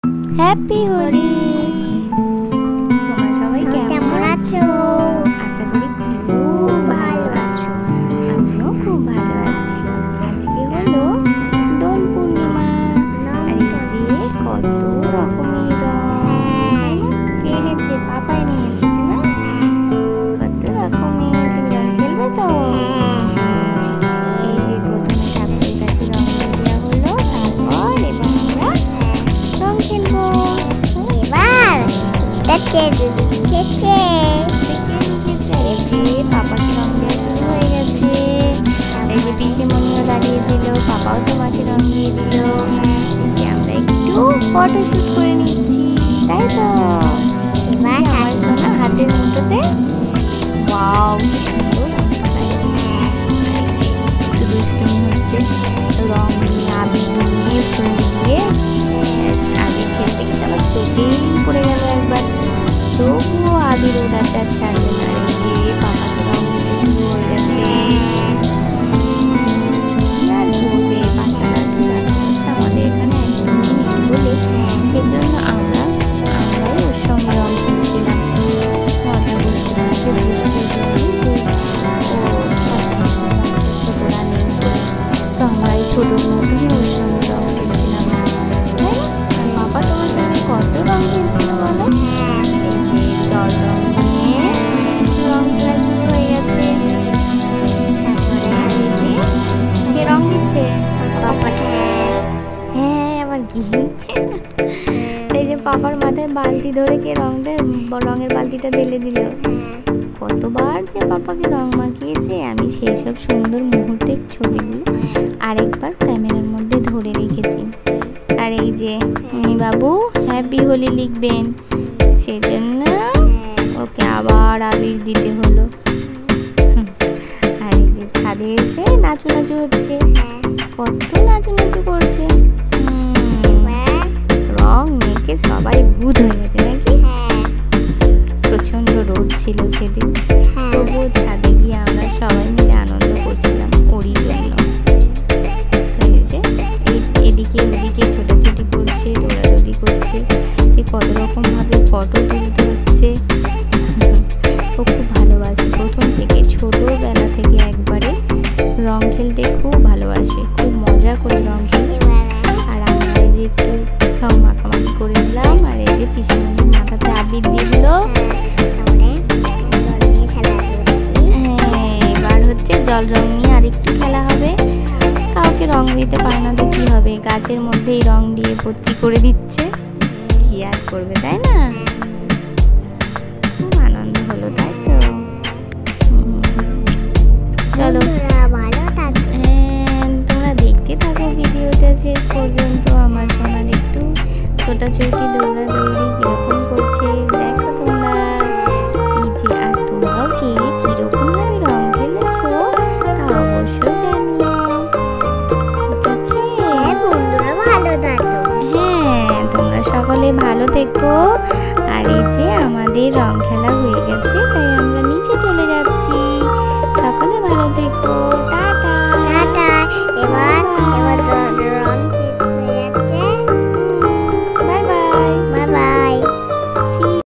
Happy Holi. তোমরা সবাই কেমন আছো? আশা করি খুব ভালো আছো। আমিও খুব ভালো আছি। আজকে হলো দোল পূর্ণিমা। আর এই যে কত রকমের রং কে এনেছে? পাপাই নিয়ে এসেছে না? কত রকমের। তুমি রং খেলবে তো? এই যে প্রথমে ঠাকুরের কাছে রং দেওয়া হলো, তারপর এবার আমরা রং খেলবো। পাপাকে রং দেওয়া শুরু হয়ে গেছে। এই যে পিসিমণিও দাঁড়িয়েছিল, পাপাও তোমাকে রং দিয়ে দিল। আমরা একটু ফটোশুট করে নিচ্ছি, তাই তো? আমার সোনা হাতের মুঠোতে ওয়াও কি সুন্দর দুষ্টুমি হচ্ছে। রং নিয়ে আবির নিয়ে ফুল দিয়ে আবির খেলতে খেলতে আবার চোখেই পড়ে গেল একবার। তবুও আবির ওটাতে আর ছাড়বে না। এই যে পাপাকে রং দিতে শুরু হয়ে গেছে। আর ঢোকে বাচ্চারা আশীর্বাদ করছে। আমাদের এখানে একদমই নেই বলে সেজন্য আমরাই ওর সঙ্গে রং খেলছিলাম, মজা করছিলাম। সে বুঝতেই পারি যে ছোটরা নেই, তো আমরা এই ছোটোর মতনই ওর সঙ্গে রং খেলছিলাম। আর বাবা তোমার সঙ্গে কত রং খেলছিল বলো? জল রং নিয়ে রং খেলা শুরু হয়ে গেছে। কে রং দিচ্ছে? পাপাকে। হ্যাঁ, আবার কি? এই যে পাপার মাথায় বালতি ধরে কে রঙের বালতিটা ঢেলে দিল। কতবার যে পাপাকে রং মাখিয়েছে, আমি সেই সব সুন্দর মুহূর্তের ছবিগুলো আরেকবার ক্যামেরার মধ্যে ধরে রেখেছি। আর এই যে বাবু হ্যাপি হোলি লিখবেন, সেজন্য ওকে আবার আবির দিতে হলো। আর এই যে ছাদে এসে নাচু হচ্ছে, কত নাচু করছে। রং মেখে সবাই ভূত হয়ে গেছে নাকি? প্রচন্ড রোদ ছিল সেদিন, তবুও ছাদে গিয়ে আমরা সবাই মিলে আনন্দ করছিলাম ওরই জন্য। এদিকে ওদিকে ছোটাছুটি করছে, দৌড়াদৌড়ি করছে, কত রকম ভাবে ফটো তুলতে হচ্ছে। ও খুব ভালোবাসে প্রথম থেকে, ছোটবেলা থেকে একবারে রং খেলতে খুব ভালোবাসে, খুব মজা করে রং খেলে। আর আমরা এই যে একটু রং মাখামাখি করে দিলাম। আর এই যে পিসিমণির মাথাতে আবির দিয়ে দিল। হ্যাঁ, এবার হচ্ছে জল রং নিয়ে আরেকটু খেলা হবে। কাউকে রং দিতে পারে না তো কি হবে, গাছের মধ্যেই রং দিয়ে ভর্তি করে দিচ্ছে। কি আর করবে, তাই না? খুব আনন্দ হলো, তাই তো? চলো তোমরা দেখতে থাকো ভিডিওটা শেষ পর্যন্ত। আমার সোনার একটু ছোটাছুটি দৌড়াদৌড়ি কিরকম করছে দেখো তোমরা। এই যে আর তোমরাও কে কিরকম ভাবে রং খেলেছো তা অবশ্যই জানিও, ঠিক আছে? বন্ধুরা ভালো থাকো। হ্যাঁ, তোমরা সকলে ভালো থেকো। আর এই যে আমাদের রং খেলা